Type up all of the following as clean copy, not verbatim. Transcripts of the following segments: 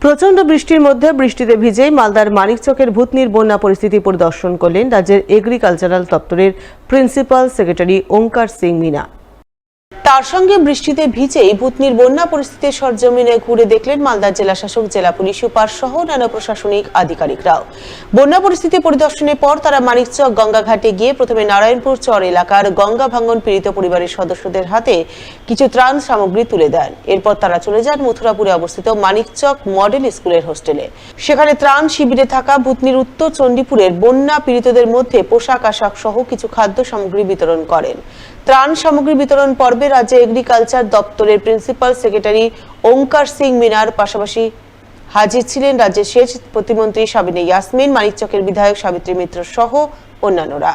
প্রচন্ড বৃষ্টির মধ্যে বৃষ্টিতে ভিজেই মালদার মানিকচকের ভূতনির বন্যা পরিস্থিতি পরিদর্শন করলেন রাজ্যের এগ্রিকালচারাল দপ্তরের প্রিন্সিপাল সেক্রেটারি ওঙ্কার সিং মিনা। তার সঙ্গে বৃষ্টিতে ভিজেই ভূতনির বন্যা পরিস্থিতি সরজমিনে ঘুরে দেখলেন মালদার জেলা শাসক, জেলা পুলিশ সুপার সহ নানা প্রশাসনিক আধিকারিকরাও। বন্যা পরিস্থিতি পরিদর্শনের পর তারা মানিকচক গঙ্গাঘাটে গিয়ে প্রথমে নারায়ণপুর চর এলাকার গঙ্গা ভাঙ্গন পীড়িত পরিবারের সদস্যদের হাতে কিছু ত্রাণ সামগ্রী তুলে দেন। এরপর তারা চলে যান মথুরাপুরে অবস্থিত মানিকচক মডেল স্কুলের হোস্টেলে। সেখানে ত্রাণ শিবিরে থাকা ভূতনির উত্তর চণ্ডীপুরের বন্যা পীড়িতদের মধ্যে পোশাক আশাক সহ কিছু খাদ্য সামগ্রী বিতরণ করেন। ত্রাণ সামগ্রী বিতরণ পর্বে রাজ্য এগ্রিকালচার দপ্তরের প্রিন্সিপাল সেক্রেটারি ওঙ্কার সিং মিনার পাশাপাশি হাজির ছিলেন রাজ্যের সেচ প্রতিমন্ত্রী সাবিনা ইয়াসমিন, মানিকচকের বিধায়ক সাবিত্রী মিত্র সহ অন্যান্যরা।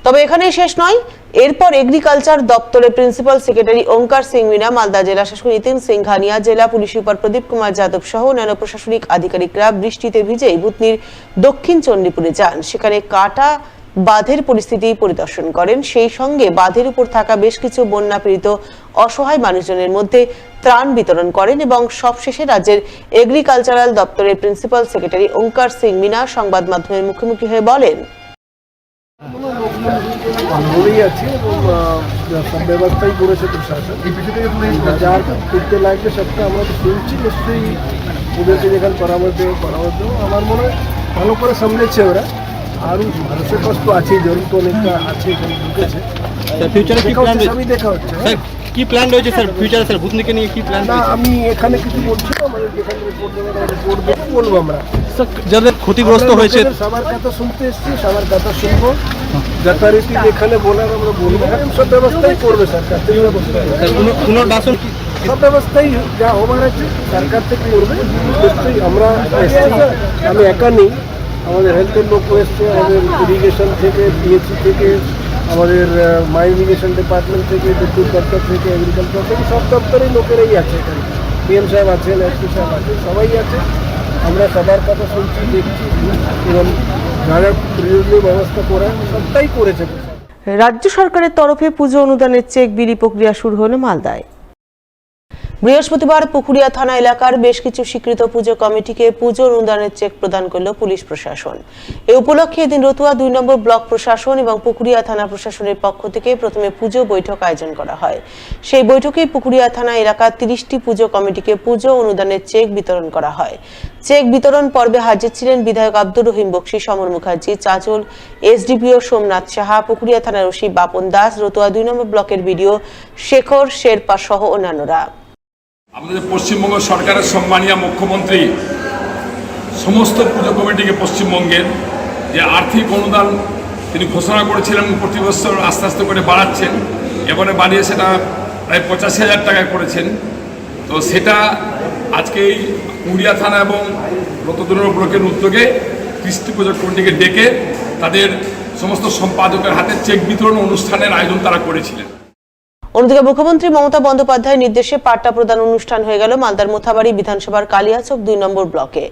তবে এখানেই শেষ নয়, এরপর এগ্রিকালচার দপ্তরের প্রিন্সিপাল সেক্রেটারি ওঙ্কার সিং মিনা, মালদা জেলা শাসক নিতিন সিংঘানিয়া, জেলা পুলিশ সুপার প্রদীপ কুমার যাদব সহ অন্যান্য প্রশাসনিক আধিকারিকরা বৃষ্টিতে ভিজেই ভূতনির দক্ষিণ চণ্ডীপুরে যান। সেখানে কাটা বাঁধের পরিস্থিতি পরিদর্শন করেন। সেই সঙ্গে বাঁধের উপর থাকা বেশ কিছু বন্যা পীড়িত অসহায় মানুষজনের মধ্যে ত্রাণ বিতরণ করেন এবং সবশেষে রাজ্যের এগ্রিকালচারাল দপ্তরের প্রিন্সিপাল সেক্রেটারি ওঙ্কার সিং মিনা সংবাদ মাধ্যমের মুখোমুখি হয়ে বলেন, আছে এবং সব ব্যবস্থাই করেছে প্রশাসন। যা করতে লাগবে সবটা আমরা তো শুনছি, নিশ্চয়ই ওদেরকে যেখানে পরামর্শ আমার মনে হয় ভালো করে সামলেছে ওরা। আরও মানুষের কষ্ট আছে, জল তো অনেকটা আছে, এখানে ঢুকেছে। আমি দেখা হচ্ছে কি প্ল্যান রয়েছে স্যার ফিউচারে, স্যার ভূতনিকে নিয়ে কি প্ল্যান? না, আমি এখানে কিছু বলছি না, আমাদের যেখানে রিপোর্ট দেবেন বলবো আমরা। যাদের ক্ষতিগ্রস্ত হয়েছে সবার কথা শুনতে এসছি, সবার কথা শুনবো, যথারীতি যেখানে বলার আমরা বলবো। সব ব্যবস্থাই করবে সরকার থেকে, পুনর্বাসন সব ব্যবস্থাই যা হবার আছে সরকার থেকে করবে। নিশ্চয়ই আমরা এসছি, আমি একা নেই, আমাদের হেলথের লোক এসছে, আমাদের ইরিগেশন থেকে, পিএইচসি থেকে, আমাদের মাইন ইরিগেশন ডিপার্টমেন্ট থেকে, বিদ্যুৎ দপ্তর থেকে, এগ্রিকালচার থেকে, সব দপ্তরের লোকেরাই আছে এখানে। পিএম সাহেব আছেন, এসপি সাহেব আছেন, সবাই আছে। আমরা সবার কথা শুনছি, দেখছি এবং যারা প্রয়োজনীয় ব্যবস্থা করার সবটাই করেছে। রাজ্য সরকারের তরফে পুজো অনুদানের চেক বিলি প্রক্রিয়া শুরু হলো মালদায়। বৃহস্পতিবার পুকুরিয়া থানা এলাকার বেশ কিছু স্বীকৃত পুজো কমিটিকে পুজো অনুদানের চেক প্রদান করল পুলিশ প্রশাসন। এ উপলক্ষে এদিন রতুয়া 2 নম্বর ব্লক প্রশাসন এবং পুকুরিয়া থানা প্রশাসনের পক্ষ থেকে প্রথমে পুজো বৈঠক আয়োজন করা হয়। সেই বৈঠকে পুকুরিয়া থানা এলাকার 30টি পুজো কমিটিকে পুজো অনুদানের চেক বিতরণ করা হয়। চেক বিতরণ পর্বে হাজির ছিলেন বিধায়ক আব্দুর রহিম বক্সি, সমর মুখার্জি, চাচল, এসডিপিও সোমনাথ সাহা, পুকুরিয়া থানার ওসি বাপন দাস, রতুয়া 2 নম্বর ব্লকের বিডিও শেখর শেরপা সহ অন্যান্যরা। আমাদের পশ্চিমবঙ্গ সরকারের সম্মানীয় মুখ্যমন্ত্রী সমস্ত পুজো কমিটিকে পশ্চিমবঙ্গের যে আর্থিক অনুদান তিনি ঘোষণা করেছিলেন, প্রতি বছর আস্তে আস্তে করে বাড়াচ্ছেন, এবারে বাড়িয়ে সেটা প্রায় 85,000 টাকা করেছেন। তো সেটা আজকে এই পুকুরিয়া থানা এবং রতদুর্গ ব্লকের উদ্যোগে 30টি পুজো কমিটিকে ডেকে তাদের সমস্ত সম্পাদকের হাতে চেক বিতরণ অনুষ্ঠানের আয়োজন তারা করেছিলেন। অন্যদিকে মুখ্যমন্ত্রী মমতা বন্দ্যোপাধ্যায়ের নির্দেশে পাট্টা প্রদান অনুষ্ঠান হয়ে গেল মালদার মোথাবাড়ি বিধানসভার কালিয়াচক 2 নম্বর ব্লকে।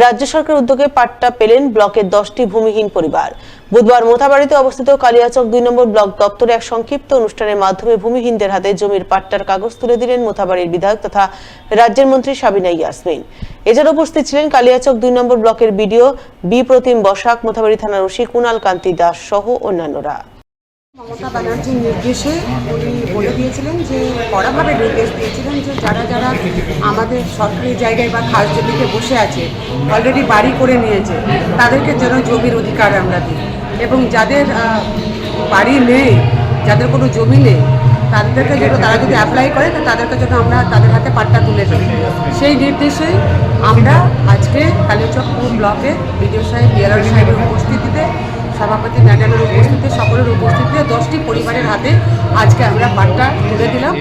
রাজ্য সরকার উদ্যোগে পাট্টা পেলেন ব্লকের 10টি ভূমিহীন পরিবার। বুধবার মোথাবাড়িতে অবস্থিত কালিয়াচক 2 নম্বর ব্লক দপ্তরে এক সংক্ষিপ্ত অনুষ্ঠানের মাধ্যমে ভূমিহীনদের হাতে জমির পাট্টার কাগজ তুলে দিলেন মোথাবাড়ির বিধায়ক তথা রাজ্যের মন্ত্রী সাবিনা ইয়াসমিন। এছাড়া উপস্থিত ছিলেন কালিয়াচক 2 নম্বর ব্লকের বিডিও বি প্রতিম বসাক, মোথাবাড়ি থানার ওসি কুণাল কান্তি দাস সহ অন্যান্যরা। মমতা ব্যানার্জির নির্দেশে উনি বলে দিয়েছিলেন, যে কড়াভাবে নির্দেশ দিয়েছিলেন যে যারা যারা আমাদের সরকারি জায়গায় বা খাস জমিতে বসে আছে, অলরেডি বাড়ি করে নিয়েছে, তাদেরকে যেন জমির অধিকার আমরা দিই, এবং যাদের বাড়ি নেই, যাদের কোনো জমি নেই, তাদেরকে যেন তারা যদি অ্যাপ্লাই করে তো তাদেরকে যেন আমরা তাদের হাতে পাট্টা তুলে দিই। সেই নির্দেশেই আমরা আজকে কালিয়াচক ব্লকে বিডিও সাহেব, বিএলআর সাহেবের উপস্থিতিতে, সভাপতি ম্যাডামের উপস্থিতিতে, সকলের উপস্থিতিতে 10টি পরিবারের হাতে আজকে আমরা পাট্টা তুলে দিলাম।